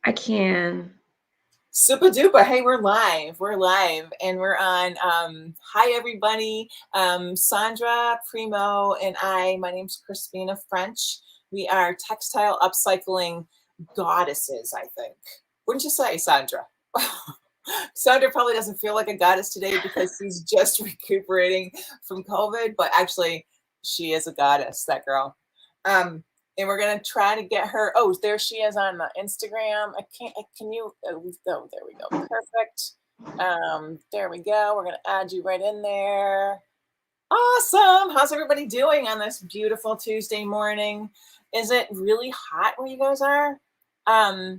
I can. Super duper. Hey, we're live. We're live and we're on. Hi, everybody. Sondra Primeaux and I, my name's Crispina French. We are textile upcycling goddesses, I think. Wouldn't you say, Sondra? Sondra probably doesn't feel like a goddess today because she's just recuperating from COVID, but actually, she is a goddess, that girl. And we're gonna try to get her. Oh, there she is on the Instagram. Can you? Oh, there we go. Perfect. There we go. We're gonna add you right in there. Awesome. How's everybody doing on this beautiful Tuesday morning? Is it really hot where you guys are? Are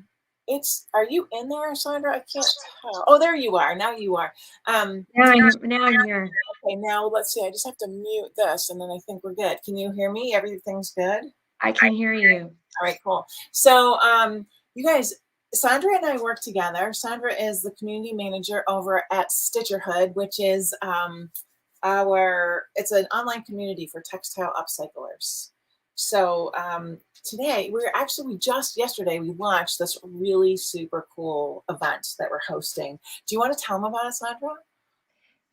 you in there, Sondra? I can't tell. Oh, there you are. Now you are. Now I'm here. Okay, now let's see. I just have to mute this and then I think we're good. Can you hear me? Everything's good? I can hear you. All right, cool. So you guys, Sondra and I work together. Sondra is the community manager over at Stitcherhood, which is it's an online community for textile upcyclers. So today yesterday we launched this really super cool event that we're hosting. Do you want to tell them about it, Sondra?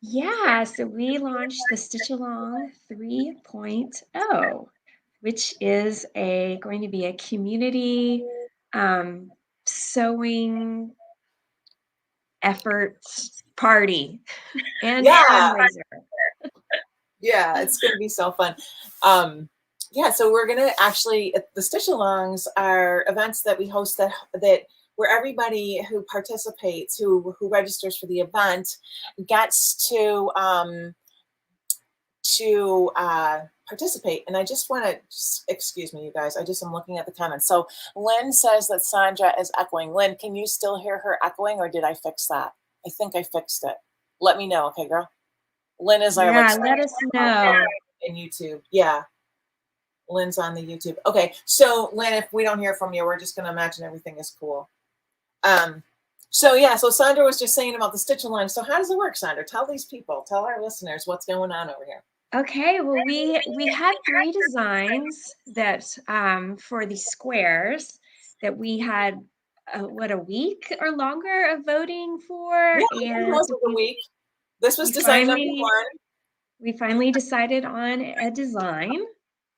Yeah, so we launched the Stitch Along 3.0, which is going to be a community sewing effort party and fundraiser. Yeah, it's going to be so fun. Yeah, so we're going to actually, the Stitch Alongs are events that we host that where everybody who participates, who registers for the event, gets to participate. And I just want to, excuse me, you guys, I'm looking at the comments. So Lynn says that Sondra is echoing. Lynn, can you still hear her echoing, or did I fix that? I think I fixed it. Let me know, okay, girl? Lynn is our let us know. In YouTube. Yeah. Lynn's on the YouTube. Okay, so Lynn, if we don't hear from you, we're just going to imagine everything is cool. So Sondra was just saying about the Stitch Along. So how does it work, Sondra? Tell these people, tell our listeners what's going on over here. Okay, well, we had 3 designs that for the squares that we had a week or longer of voting for. Yeah, and most of the week. This was design number 1. We finally decided on a design.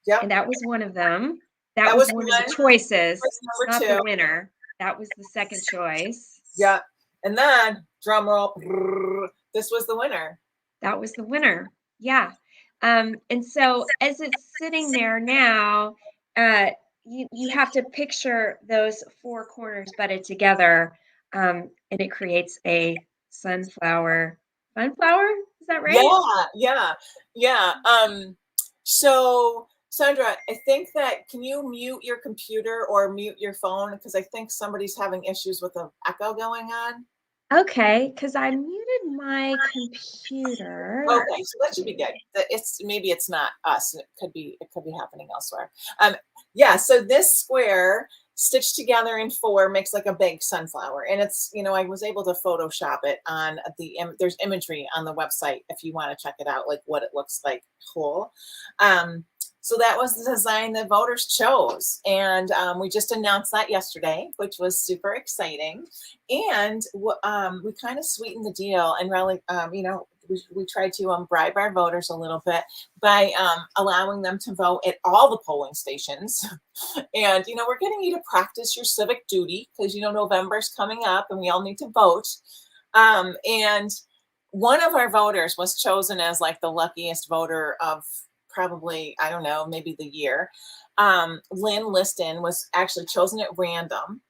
Yeah, and that was one of them. That was one of the choices, not the winner. That was the second choice. Yeah, and then drum roll, this was the winner. That was the winner. Yeah. And so as it's sitting there now, you have to picture those 4 corners butted together, and it creates a sunflower. Sunflower? Is that right? Yeah. So Sondra, I think that, can you mute your computer or mute your phone? Because I think somebody's having issues with the echo going on. Okay, because I muted my computer. Okay, so that should be good. Maybe it's not us. It could be happening elsewhere. Yeah, so this square stitched together in 4 makes like a big sunflower, and it's, I was able to Photoshop it on there's imagery on the website if you want to check it out, like what it looks like whole. So that was the design the voters chose. And we just announced that yesterday, which was super exciting. And we kind of sweetened the deal and really, we tried to bribe our voters a little bit by allowing them to vote at all the polling stations. And, we're getting you to practice your civic duty because, November's coming up and we all need to vote. And one of our voters was chosen as like the luckiest voter of probably, I don't know, maybe the year. Lynn Liston was actually chosen at random,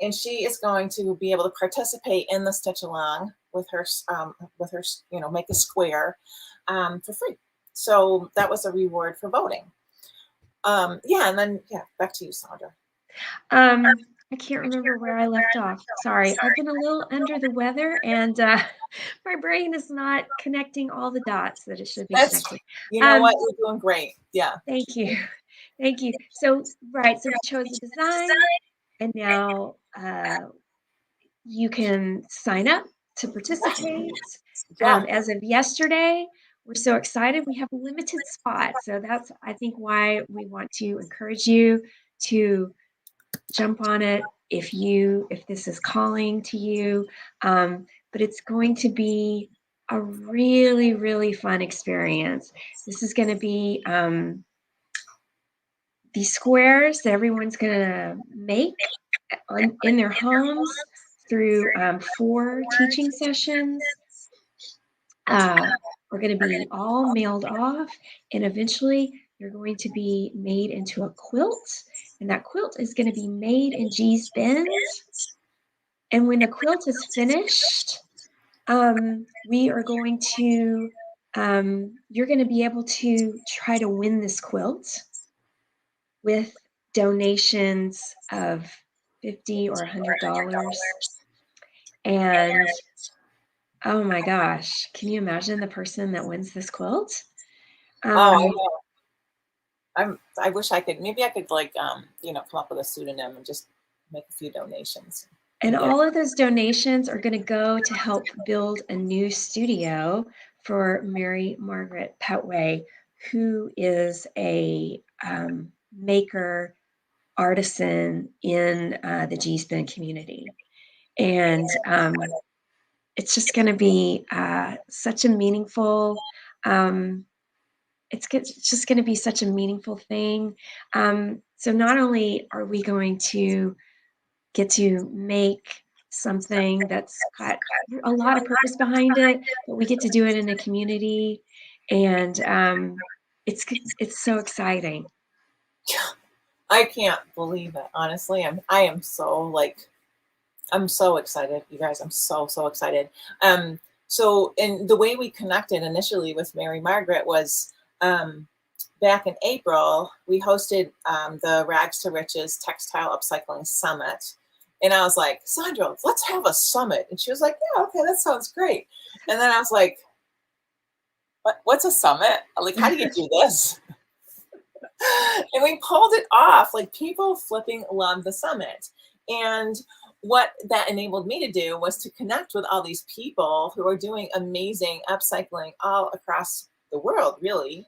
and she is going to be able to participate in the Stitch Along with her, make a square for free. So that was a reward for voting. And then back to you, Sondra. I can't remember where I left off. Sorry, I've been a little under the weather, and my brain is not connecting all the dots that it should be connecting. You know what? You're doing great. Yeah. Thank you. Thank you. So we chose a design, and now you can sign up to participate. As of yesterday, we're so excited. We have limited spots. So that's, I think, why we want to encourage you to jump on it if this is calling to you. But it's going to be a really, really fun experience. This is going to be these squares that everyone's going to make in their homes through 4 teaching sessions. Are going to be all mailed off, and eventually they're going to be made into a quilt, and that quilt is going to be made in G's Bend. And when the quilt is finished, we are going to you're going to be able to try to win this quilt with donations of $50 or $100. And oh my gosh, can you imagine the person that wins this quilt? Oh, I know. I wish I could, maybe I could like, you know, come up with a pseudonym and just make a few donations. And all of those donations are going to go to help build a new studio for Mary Margaret Pettway, who is a maker artisan in the G-Spin community. And it's just going to be such a meaningful it's just going to be such a meaningful thing. So not only are we going to get to make something that's got a lot of purpose behind it, but we get to do it in a community, and it's so exciting. I can't believe it. Honestly, I am so like, I'm so excited, you guys. I'm so excited. So, and the way we connected initially with Mary Margaret was back in April. We hosted the Rags to Riches Textile Upcycling Summit. And I was like, Sondra, let's have a summit. And she was like, yeah, okay, that sounds great. And then I was like, what's a summit? Like, how do you do this? And we pulled it off. Like, people flipping loved the summit. And what that enabled me to do was to connect with all these people who are doing amazing upcycling all across the world, really.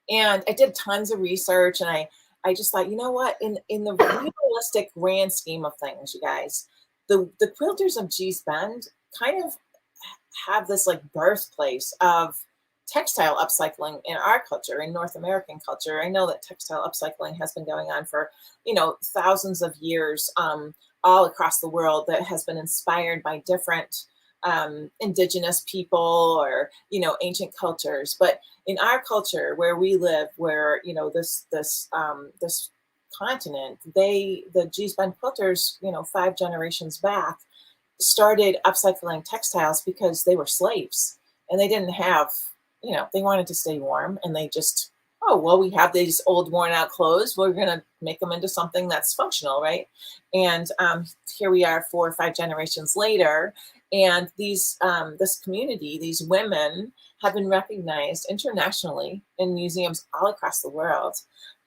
And I did tons of research, and I just thought, you know what, in the realistic grand scheme of things, you guys, the quilters of G's Bend kind of have this like birthplace of textile upcycling in our culture, in North American culture. I know that textile upcycling has been going on for, you know, thousands of years all across the world, that has been inspired by different indigenous people or, you know, ancient cultures. But in our culture where we live, where, you know, this continent, the G's Bend quilters, you know, 5 generations back, started upcycling textiles because they were slaves and they didn't have, you know, they wanted to stay warm, and they just, oh, well, we have these old worn out clothes, we're going to make them into something that's functional, right? And here we are 4 or 5 generations later, and these this community, these women, have been recognized internationally in museums all across the world,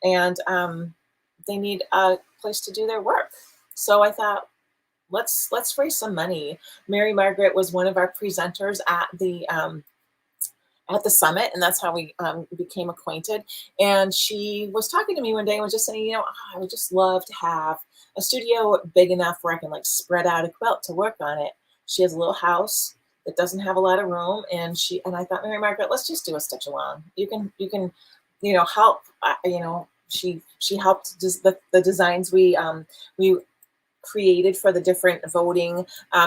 and they need a place to do their work. So I thought, let's raise some money. Mary Margaret was one of our presenters at the summit, and that's how we became acquainted. And she was talking to me one day and was just saying, you know, I would just love to have a studio big enough where I can like spread out a quilt to work on it. She has a little house that doesn't have a lot of room, and I thought, Mary Margaret, let's just do a stitch along. You can, you know, help. You know, she helped the designs we created for the different voting,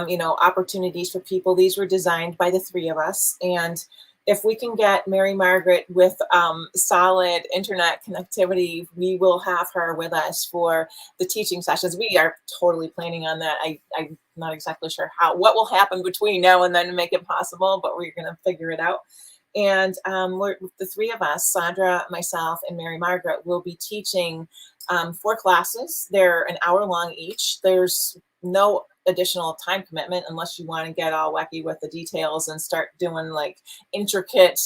you know, opportunities for people. These were designed by the 3 of us, and if we can get Mary Margaret with solid internet connectivity, we will have her with us for the teaching sessions. We are totally planning on that. I'm not exactly sure what will happen between now and then to make it possible, but we're going to figure it out. And the 3 of us, Sondra, myself, and Mary Margaret, will be teaching 4 classes. They're an hour long each. There's no additional time commitment unless you want to get all wacky with the details and start doing like intricate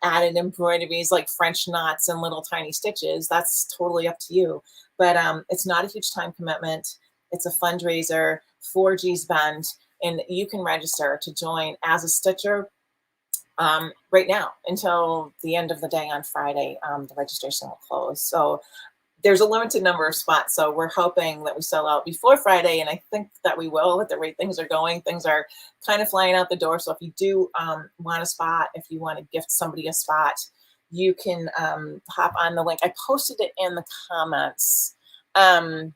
added embroideries like French knots and little tiny stitches. That's totally up to you. But it's not a huge time commitment. It's a fundraiser for G's Bend, and you can register to join as a stitcher right now until the end of the day on Friday. The registration will close. So there's a limited number of spots, so we're hoping that we sell out before Friday, and I think that we will at the rate things are going. Things are kind of flying out the door. So if you do want a spot, if you want to gift somebody a spot, you can hop on the link. I posted it in the comments, and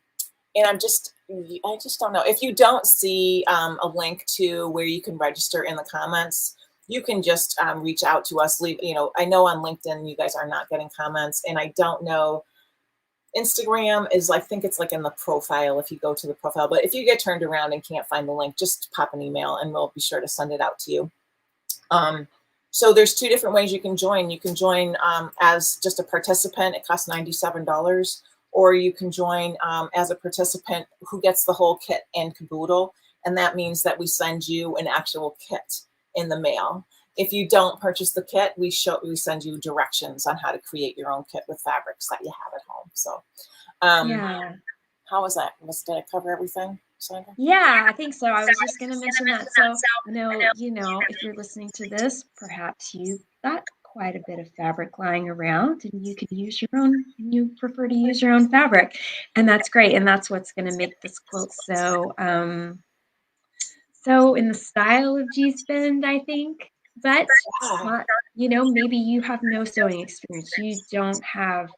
I just don't know. If you don't see a link to where you can register in the comments, you can just reach out to us. Leave, I know on LinkedIn you guys are not getting comments, and I don't know. Instagram is, I think it's like in the profile if you go to the profile, but if you get turned around and can't find the link, just pop an email and we'll be sure to send it out to you. So there's 2 different ways you can join. You can join as just a participant. It costs $97, or you can join as a participant who gets the whole kit and caboodle. And that means that we send you an actual kit in the mail. If you don't purchase the kit, we send you directions on how to create your own kit with fabrics that you have at home. So Yeah. how was that? Did I cover everything, Sondra? Yeah, I think so. I was just going to mention that. So I know, if you're listening to this, perhaps you've got quite a bit of fabric lying around and you can use your own, and you prefer to use your own fabric. And that's great. And that's what's going to make this quilt so in the style of G-Spend, I think. But not, maybe you have no sewing experience. You don't have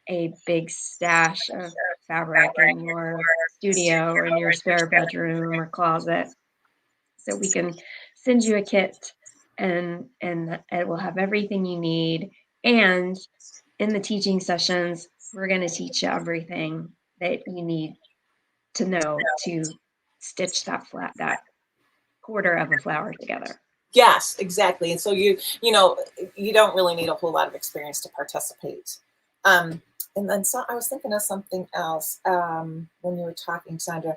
a big stash of fabric in your studio or in your spare bedroom or closet. So we can send you a kit, and it will have everything you need. And in the teaching sessions, we're going to teach you everything that you need to know to stitch that quarter of a flower together. Yes, exactly. And so you don't really need a whole lot of experience to participate. And then I was thinking of something else when you were talking, Sondra.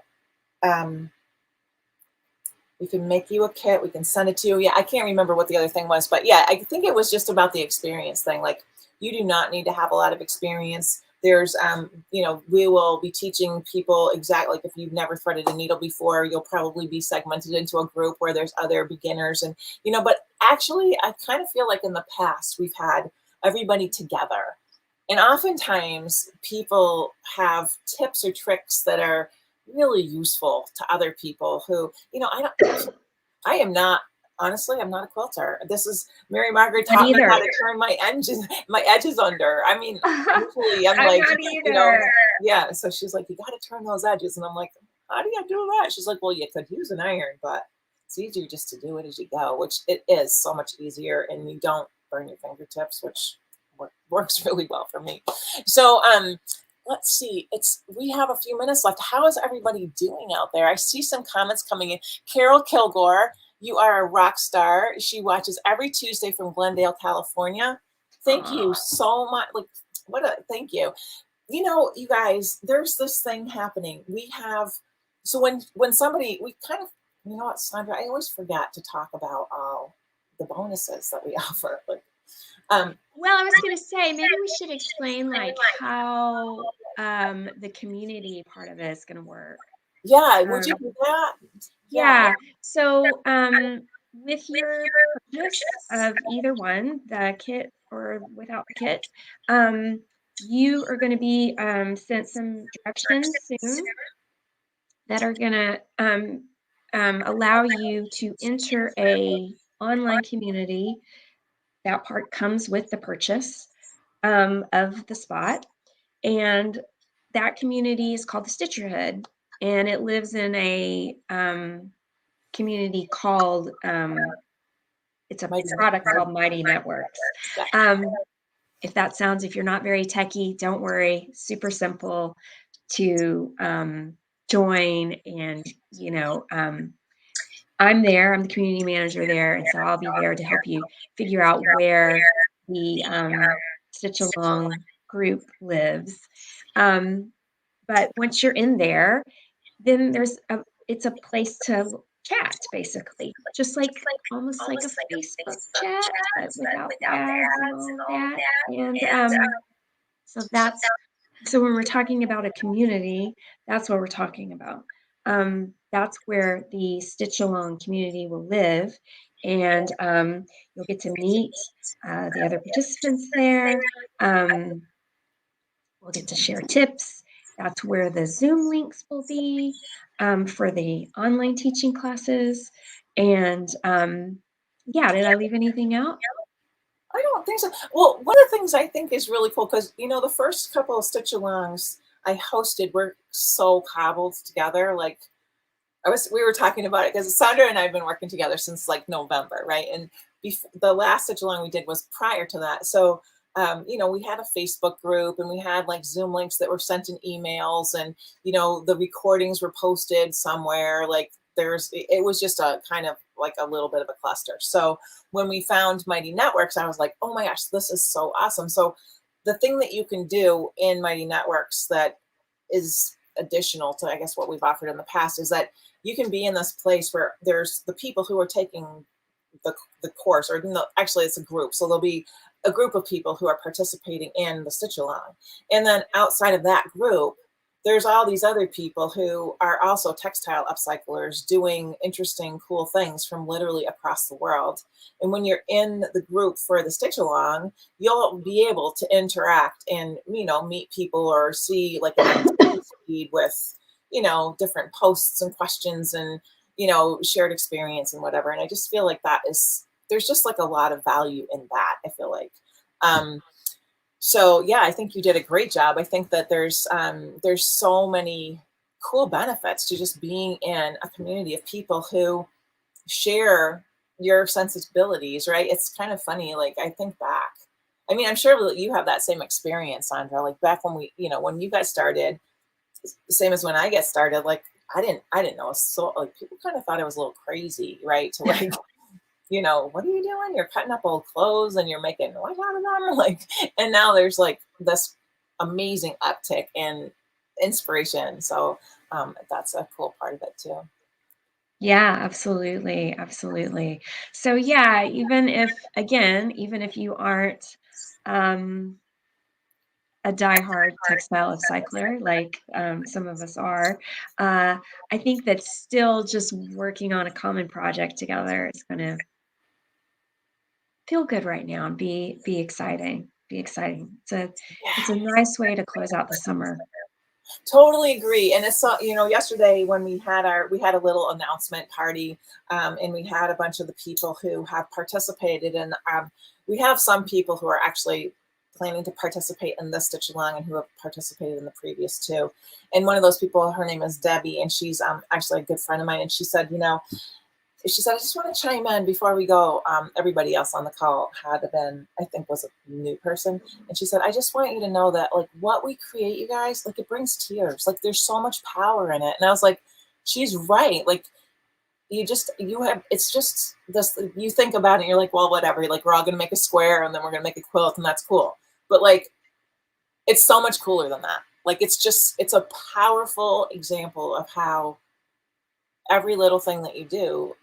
We can make you a kit. We can send it to you. Yeah, I can't remember what the other thing was, but yeah, I think it was just about the experience thing. Like, you do not need to have a lot of experience. There's, we will be teaching people exactly, like if you've never threaded a needle before, you'll probably be segmented into a group where there's other beginners. And, but actually I kind of feel like in the past we've had everybody together. And oftentimes people have tips or tricks that are really useful to other people who, I'm not a quilter. This is Mary Margaret taught me how to turn my edges under. I mean, usually I'm like, yeah. So she's like, you got to turn those edges. And I'm like, how do you do that? She's like, well, you could use an iron, but it's easier just to do it as you go, which it is so much easier. And you don't burn your fingertips, which works really well for me. So, let's see. We have a few minutes left. How is everybody doing out there? I see some comments coming in. Carol Kilgore, you are a rock star. She watches every Tuesday from Glendale, California. Thank you so much. Thank you. You guys, there's this thing happening. So when somebody, we kind of, what, Sondra, I always forget to talk about all the bonuses that we offer. Well, I was going to say, maybe we should explain how the community part of it is going to work. Yeah, would you do that? Yeah. So with your purchase of either one, the kit or without the kit, you are going to be sent some directions soon that are going to allow you to enter a online community. That part comes with the purchase of the spot. And that community is called the Stitcherhood. And it lives in a community called, it's a product called Mighty Networks. If you're not very techie, don't worry. Super simple to join. And, I'm there. I'm the community manager there. And so I'll be there to help you figure out where the Stitch Along group lives. But once you're in there, then it's a place to chat, basically, just almost like a Facebook chat, but without ads and all that. And so when we're talking about a community, that's what we're talking about. That's where the Stitch Along community will live, and you'll get to meet the other participants there. We'll We'll get to share tips. That's where the Zoom links will be for the online teaching classes. And yeah, did I leave anything out? I don't think so. Well, one of the things I think is really cool, because the first couple of stitch alongs I hosted were so cobbled together. Like we were talking about it because Sondra and I have been working together since like November, right? And before, the last stitch along we did was prior to that. So we had a Facebook group, and we had like Zoom links that were sent in emails, and the recordings were posted somewhere. Like it was just a kind of like a little bit of a cluster. So when we found Mighty Networks, I was like, oh my gosh, this is so awesome. So the thing that you can do in Mighty Networks that is additional to, I guess, what we've offered in the past is that you can be in this place where there's the people who are taking the course, or actually it's a group. So there'll be a group of people who are participating in the stitch along. And then outside of that group, there's all these other people who are also textile upcyclers doing interesting, cool things from literally across the world. And when you're in the group for the stitch along, you'll be able to interact and, meet people or see like a feed with, different posts and questions and, shared experience and whatever. And I just feel like there's just like a lot of value in that, I feel like. So yeah, I think you did a great job. I think that there's so many cool benefits to just being in a community of people who share your sensibilities, right? It's kind of funny. Like I think back, I mean, I'm sure you have that same experience, Sondra. Like back when when you guys started, same as when I get started, like I didn't know. So like people kind of thought I was a little crazy, right? To like, what are you doing? You're cutting up old clothes and you're making what out of them? Like, and now there's like this amazing uptick in inspiration. So that's a cool part of it too. Yeah, absolutely. Absolutely. So yeah, even if you aren't um a diehard textile upcycler like some of us are, I think that still just working on a common project together is going to feel good right now and be exciting. Be exciting. It's a Yeah, nice way to close out the summer. totally agree. And it's yesterday when we had a little announcement party, and we had a bunch of the people who have participated, and we have some people who are actually planning to participate in this stitch along and who have participated in the previous two. And one of those people, her name is Debbie, and she's actually a good friend of mine. And she said, I just want to chime in before we go. Everybody else on the call had been, I think, was a new person. And she said, I just want you to know that like what we create, you guys, like it brings tears. Like there's so much power in it. And I was like, she's right. Like it's just this, you think about it, you're like, well, whatever. Like we're all going to make a square and then we're going to make a quilt and that's cool. But like, it's so much cooler than that. Like it's a powerful example of how every little thing that you do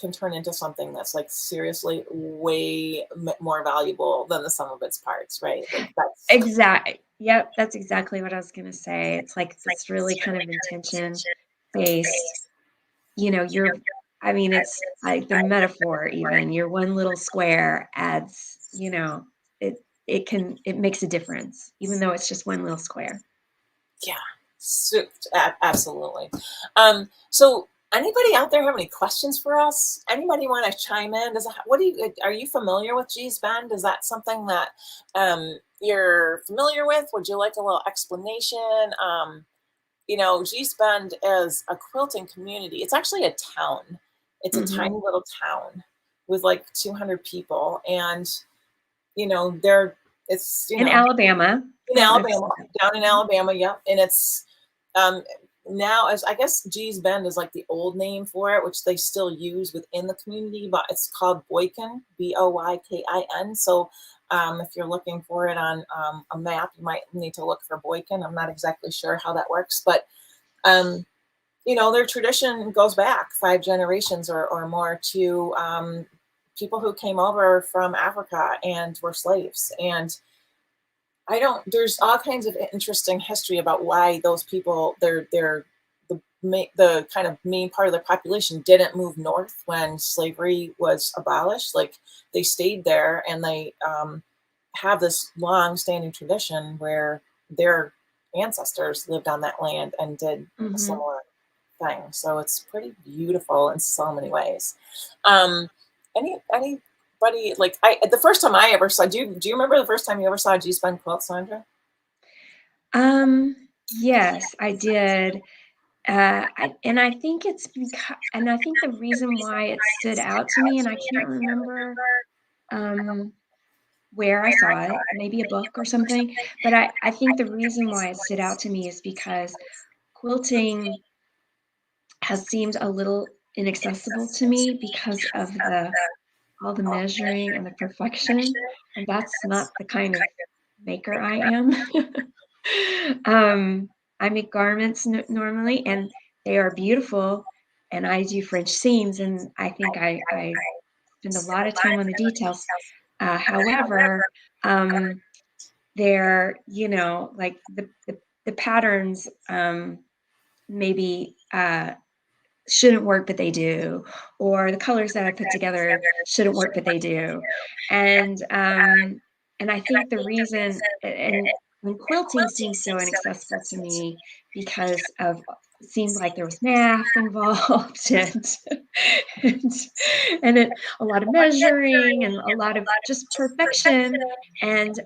can turn into something that's like seriously way more valuable than the sum of its parts, right? Like that's Exactly. Yep, that's exactly what I was going to say. It's like this really kind of intention based, you're I mean, it's like the metaphor even. Your one little square adds, it makes a difference, even though it's just one little square. yeah, absolutely. So anybody out there have any questions for us? Anybody want to chime in? Are you familiar with G's Bend? Is that something that you're familiar with? Would you like a little explanation? G's Bend is a quilting community. It's actually a town. It's a Mhm. tiny little town with like 200 people, and they're it's In Alabama. in Yep, I've Alabama, seen that. down in Mhm. Alabama, yep. And it's um, now, as I guess G's Bend is like the old name for it, which they still use within the community, but it's called Boykin, Boykin. So if you're looking for it on a map, you might need to look for Boykin. I'm not exactly sure how that works, but um, their tradition goes back 5 generations or more to people who came over from Africa and were slaves. And there's all kinds of interesting history about why those people, the kind of main part of the population didn't move north when slavery was abolished. Like they stayed there, and they have this long standing tradition where their ancestors lived on that land and did a Mm-hmm. similar thing. So it's pretty beautiful in so many ways. Um, anybody like the first time I ever saw, do you remember the first time you ever saw a G-spun quilt, Sondra? Yes, I did. I think it's because, and I think the reason why it stood out to me, and I can't remember um, where I saw it, maybe a book or something, but I think the reason why it stood out to me is because quilting has seemed a little inaccessible to me because of the all the measuring and the perfection, and that's not the kind of maker I am. Um, I make garments normally, and they are beautiful, and I do French seams, and I think I spend a lot of time on the details. However, um, they're, like the patterns, maybe shouldn't work, but they do, or the colors that I put together shouldn't work, but they do. And I think the reason and quilting seems so inaccessible to me because of it seemed like there was math involved and a lot of measuring and a lot of just perfection. And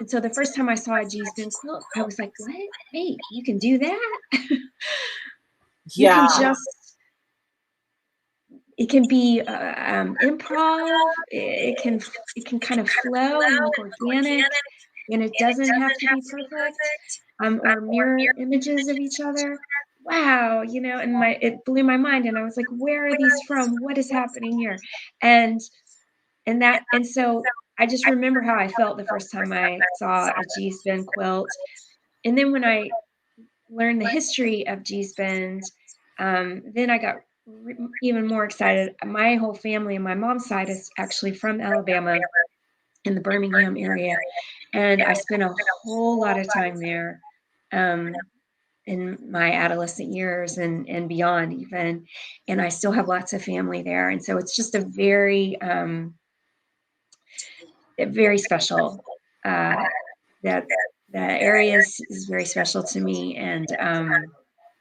so the first time I saw a G-spin quilt, I was like, what? Wait, you can do that? You can Yeah. just it can be, improv, it can kind of flow and look organic, and it doesn't have to be perfect, or mirror images of each other. Wow, and it blew my mind, and I was like, "Where are these from? What is happening here?" And so I just remember how I felt the first time I saw a G-spin quilt, and then when I learn the history of G-spins, then I got even more excited. My whole family on my mom's side is actually from Alabama in the Birmingham area, and I spent a whole lot of time there um, in my adolescent years and beyond even, and I still have lots of family there, and so it's just very special. Uh, that that area is very special to me, and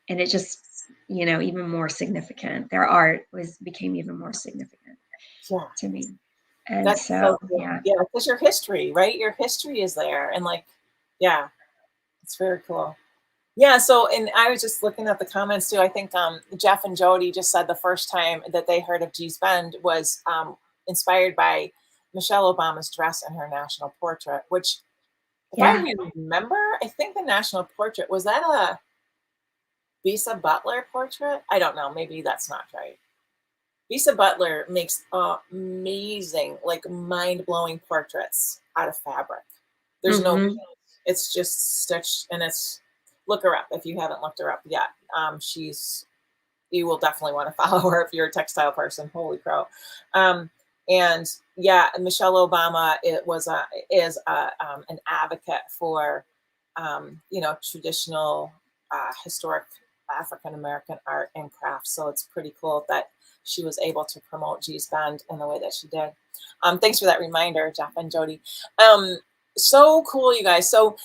it just, even more significant. Their art became even more significant Yeah. to me. And That's so so, cool. yeah. Yeah, because your history, right? Your history is there. And like, yeah, it's very cool. Yeah, so and I was just looking at the comments too. I think Jeff and Jody just said the first time that they heard of G's Bend was inspired by Michelle Obama's dress in her national portrait, which if I Yeah. remember, I think the national portrait was that a Bisa Butler portrait? I don't know. Maybe that's not right. Bisa Butler makes amazing, like mind-blowing portraits out of fabric. There's no, Mhm. it's just stitched, and it's look her up if you haven't looked her up yet. She's you will definitely want to follow her if you're a textile person. Holy crow! Um, and yeah, Michelle Obama is an advocate for traditional historic African American art and crafts. So it's pretty cool that she was able to promote G's Bend in the way that she did. Thanks for that reminder, Jeff and Jody. So cool, you guys. So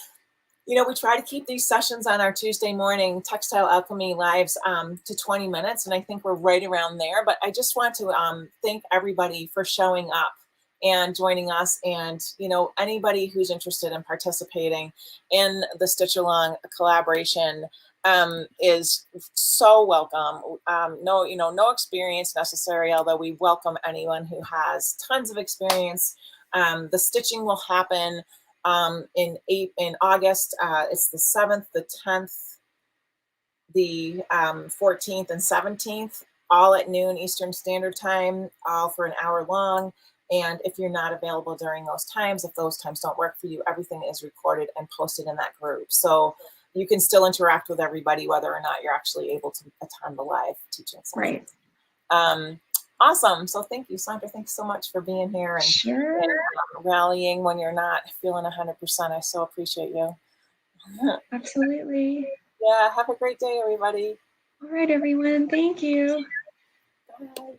we try to keep these sessions on our Tuesday morning Textile Alchemy lives to 20 minutes, and I think we're right around there. But I just want to thank everybody for showing up and joining us, and anybody who's interested in participating in the Stitch Along collaboration is so welcome. No experience necessary, although we welcome anyone who has tons of experience. The stitching will happen in August. It's the 7th, the 10th, the 14th, and 17th, all at noon Eastern Standard Time, all for an hour long. And if you're not available during those times, if those times don't work for you, everything is recorded and posted in that group. So you can still interact with everybody, whether or not you're actually able to attend the live teaching session. Right. Awesome. So thank you, Sondra. Thanks so much for being here and Sure. rallying when you're not feeling 100%. I so appreciate you. Absolutely. Yeah, have a great day, everybody. All right, everyone. Thank you. Bye.